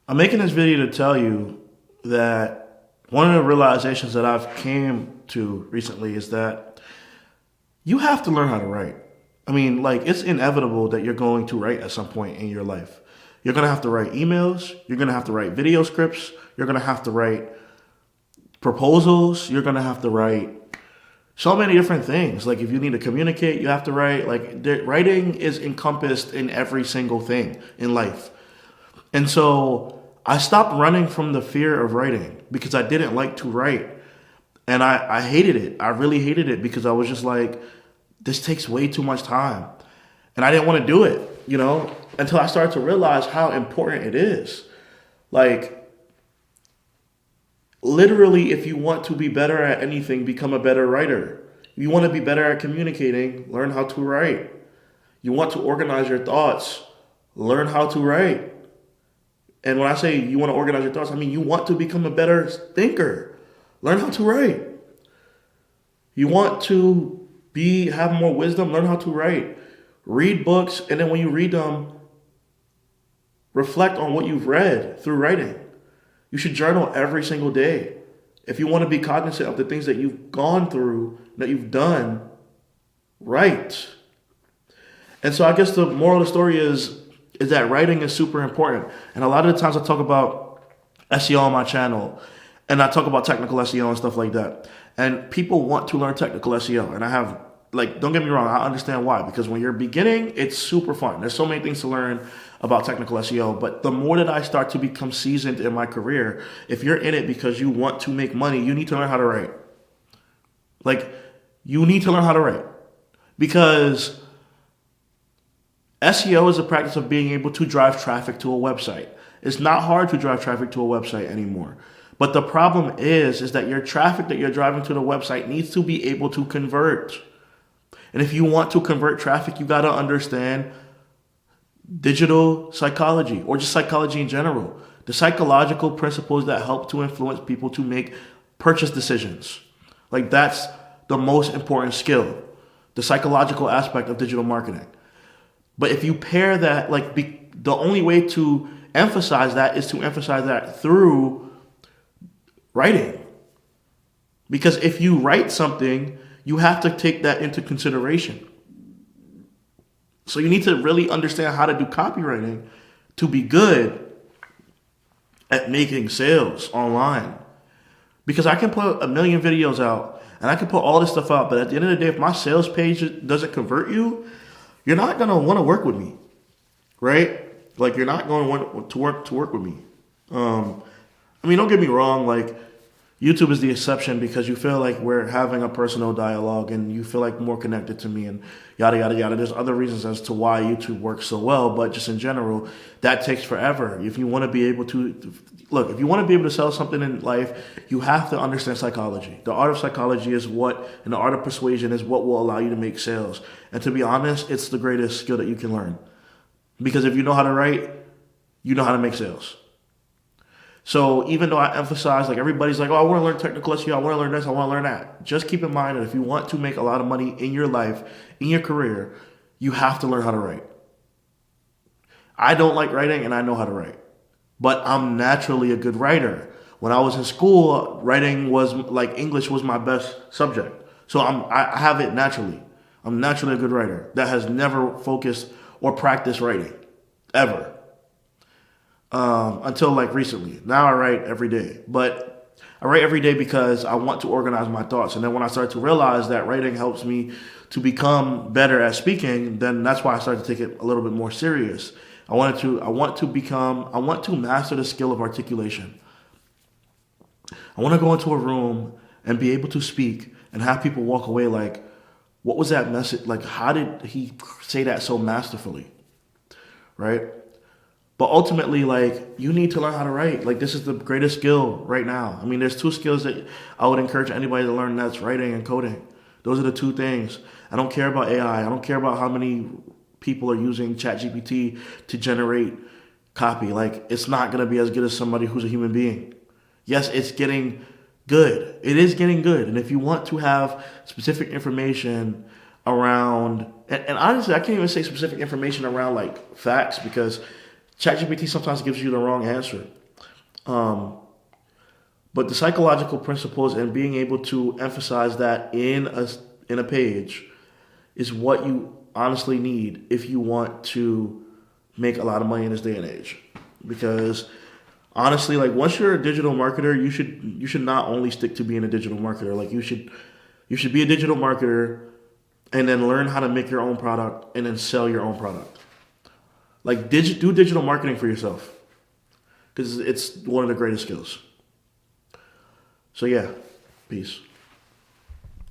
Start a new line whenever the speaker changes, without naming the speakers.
I'm making this video to tell you that one of the realizations that I've came to recently is that you have to learn how to write. I mean, like, it's inevitable that you're going to write at some point in your life. You're going to have to write emails. You're going to have to write video scripts. You're going to have to write proposals. You're going to have to write so many different things. Like, if you need to communicate, you have to write. Like, writing is encompassed in every single thing in life. And so I stopped running from the fear of writing because I didn't like to write. And I hated it. I really hated it because I was just like, this takes way too much time. And I didn't want to do it, until I started to realize how important it is. Like, literally, if you want to be better at anything, become a better writer. If you want to be better at communicating, learn how to write. You want to organize your thoughts, learn how to write. And when I say you want to organize your thoughts, I mean you want to become a better thinker. Learn how to write. You want to have more wisdom, learn how to write. Read books, and then when you read them, reflect on what you've read through writing. You should journal every single day. If you want to be cognizant of the things that you've gone through, that you've done, write. And so I guess the moral of the story is that writing is super important. And a lot of the times I talk about SEO on my channel, and I talk about technical SEO and stuff like that. And people want to learn technical SEO. And I have, don't get me wrong, I understand why. Because when you're beginning, it's super fun. There's so many things to learn about technical SEO. But the more that I start to become seasoned in my career, if you're in it because you want to make money, you need to learn how to write. You need to learn how to write. Because SEO is the practice of being able to drive traffic to a website. It's not hard to drive traffic to a website anymore. But the problem is that your traffic that you're driving to the website needs to be able to convert. And if you want to convert traffic, you got to understand digital psychology or just psychology in general. The psychological principles that help to influence people to make purchase decisions. That's the most important skill, the psychological aspect of digital marketing. But if you pair that, the only way to emphasize that is to emphasize that through writing. Because if you write something, you have to take that into consideration. So you need to really understand how to do copywriting to be good at making sales online. Because I can put a million videos out and I can put all this stuff out, but at the end of the day, if my sales page doesn't convert you, you're not going to want to work with me, right? You're not going to want to work with me. Don't get me wrong. YouTube is the exception because you feel like we're having a personal dialogue and you feel like more connected to me and yada, yada, yada. There's other reasons as to why YouTube works so well, but just in general, that takes forever. If you want to be able to sell something in life, you have to understand psychology. The art of psychology and the art of persuasion is what will allow you to make sales. And to be honest, it's the greatest skill that you can learn. Because if you know how to write, you know how to make sales. So even though I emphasize, everybody's like, oh, I want to learn technical SEO, I want to learn this, I want to learn that. Just keep in mind that if you want to make a lot of money in your life, in your career, you have to learn how to write. I don't like writing and I know how to write, but I'm naturally a good writer. When I was in school, writing was English was my best subject. So I have it naturally. I'm naturally a good writer that has never focused or practiced writing, ever. Until recently. Now I write every day, but I write every day because I want to organize my thoughts. And then when I started to realize that writing helps me to become better at speaking, then that's why I started to take it a little bit more serious. I want to master the skill of articulation. I want to go into a room and be able to speak and have people walk away what was that message? How did he say that so masterfully? Right? But ultimately, you need to learn how to write. This is the greatest skill right now. There's two skills that I would encourage anybody to learn, and that's writing and coding. Those are the two things. I don't care about AI. I don't care about how many people are using ChatGPT to generate copy. It's not going to be as good as somebody who's a human being. Yes, it's getting good. It is getting good. And if you want to have specific information around, and honestly, I can't even say specific information around like facts, because ChatGPT sometimes gives you the wrong answer. Um, but the psychological principles and being able to emphasize that in a page is what you honestly need if you want to make a lot of money in this day and age. Because honestly, like once you're a digital marketer, you should not only stick to being a digital marketer. Like you should be a digital marketer and then learn how to make your own product and then sell your own product. Like do digital marketing for yourself because it's one of the greatest skills. So yeah, peace.